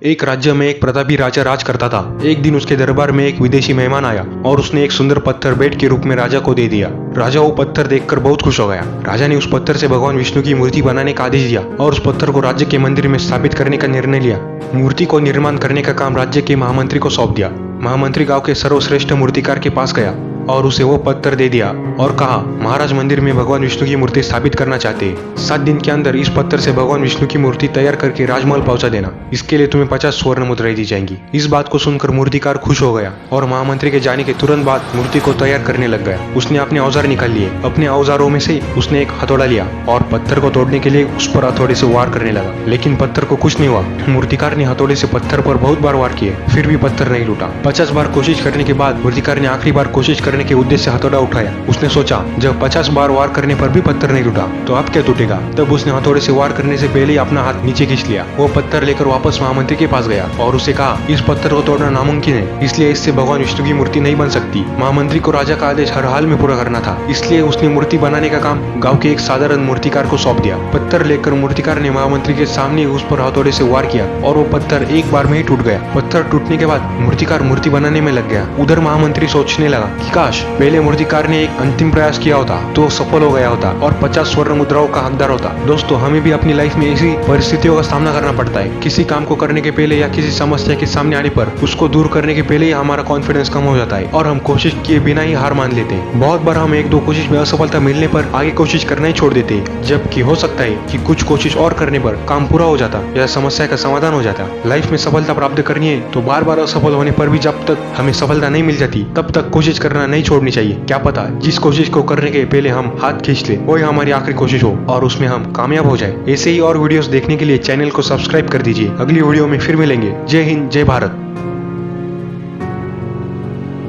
एक राज्य में एक प्रतापी राजा राज करता था। एक दिन उसके दरबार में एक विदेशी मेहमान आया और उसने एक सुंदर पत्थर भेंट के रूप में राजा को दे दिया। राजा वो पत्थर देखकर बहुत खुश हो गया। राजा ने उस पत्थर से भगवान विष्णु की मूर्ति बनाने का आदेश दिया और उस पत्थर को राज्य के मंदिर में स्थापित करने का निर्णय लिया। मूर्ति को निर्माण करने का काम राज्य के महामंत्री को सौंप दिया। महामंत्री गांव के सर्वश्रेष्ठ मूर्तिकार के पास गया और उसे वो पत्थर दे दिया और कहा, महाराज मंदिर में भगवान विष्णु की मूर्ति स्थापित करना चाहते हैं। 7 दिन के अंदर इस पत्थर से भगवान विष्णु की मूर्ति तैयार करके राजमहल पहुंचा देना। इसके लिए तुम्हें 50 स्वर्ण मुद्राएं दी जाएंगी। इस बात को सुनकर मूर्तिकार खुश हो गया और महामंत्री के जाने के तुरंत बाद मूर्ति को तैयार करने लग गया। उसने अपने औजार निकाल लिए। अपने औजारों में से उसने एक हथौड़ा लिया और पत्थर को तोड़ने के लिए उस पर हथौड़े से वार करने लगा, लेकिन पत्थर को कुछ नहीं हुआ। मूर्तिकार ने हथौड़े से पत्थर पर बहुत बार वार किए, फिर भी पत्थर नहीं टूटा। 50 बार कोशिश करने के बाद मूर्तिकार ने आखिरी बार कोशिश करने के उद्देश्य से हथौड़ा उठाया। उसने सोचा, जब 50 बार वार करने पर भी पत्थर नहीं टूटा तो अब क्या टूटेगा। तब उसने हथौड़े से वार करने से पहले ही अपना हाथ नीचे खींच लिया। वो पत्थर लेकर वापस महामंत्री के पास गया और उसे कहा, इस पत्थर को तोड़ना नामुमकिन है, इसलिए इससे भगवान विष्णु की मूर्ति नहीं बन सकती। महामंत्री को राजा का आदेश हर हाल में पूरा करना था, इसलिए उसने मूर्ति बनाने का काम गाँव के एक साधारण मूर्तिकार को सौंप दिया। पत्थर लेकर मूर्तिकार ने महामंत्री के सामने उस पर हथौड़े से वार किया और वो पत्थर एक बार में ही टूट गया। पत्थर टूटने के बाद मूर्तिकार मूर्ति बनाने में लग गया। उधर महामंत्री सोचने लगा कि काश पहले मूर्तिकार ने एक अंतिम प्रयास किया होता तो सफल हो गया होता और 50 स्वर्ण मुद्राओं का हकदार होता। दोस्तों, हमें भी अपनी लाइफ में ऐसी परिस्थितियों का सामना करना पड़ता है। किसी काम को करने के पहले या किसी समस्या के सामने आने पर उसको दूर करने के पहले ही हमारा कॉन्फिडेंस कम हो जाता है और हम कोशिश किए बिना ही हार मान लेते हैं। बहुत बार हम 1-2 कोशिश में असफलता मिलने पर आगे कोशिश करना ही छोड़ देते हैं, जबकि हो सकता है कि कुछ कोशिश और करने पर काम पूरा हो जाता या समस्या का समाधान हो जाता। लाइफ में सफलता प्राप्त करनी है तो बार बार असफल होने पर भी जब तक हमें सफलता नहीं मिल जाती तब तक कोशिश करना नहीं छोड़नी चाहिए। क्या पता जिस कोशिश को करने के पहले हम हाथ खींच ले वही हमारी आखिरी कोशिश हो और उसमें हम कामयाब हो जाए। ऐसे ही और वीडियोस देखने के लिए चैनल को सब्सक्राइब कर दीजिए। अगली वीडियो में फिर मिलेंगे। जय हिंद, जय भारत।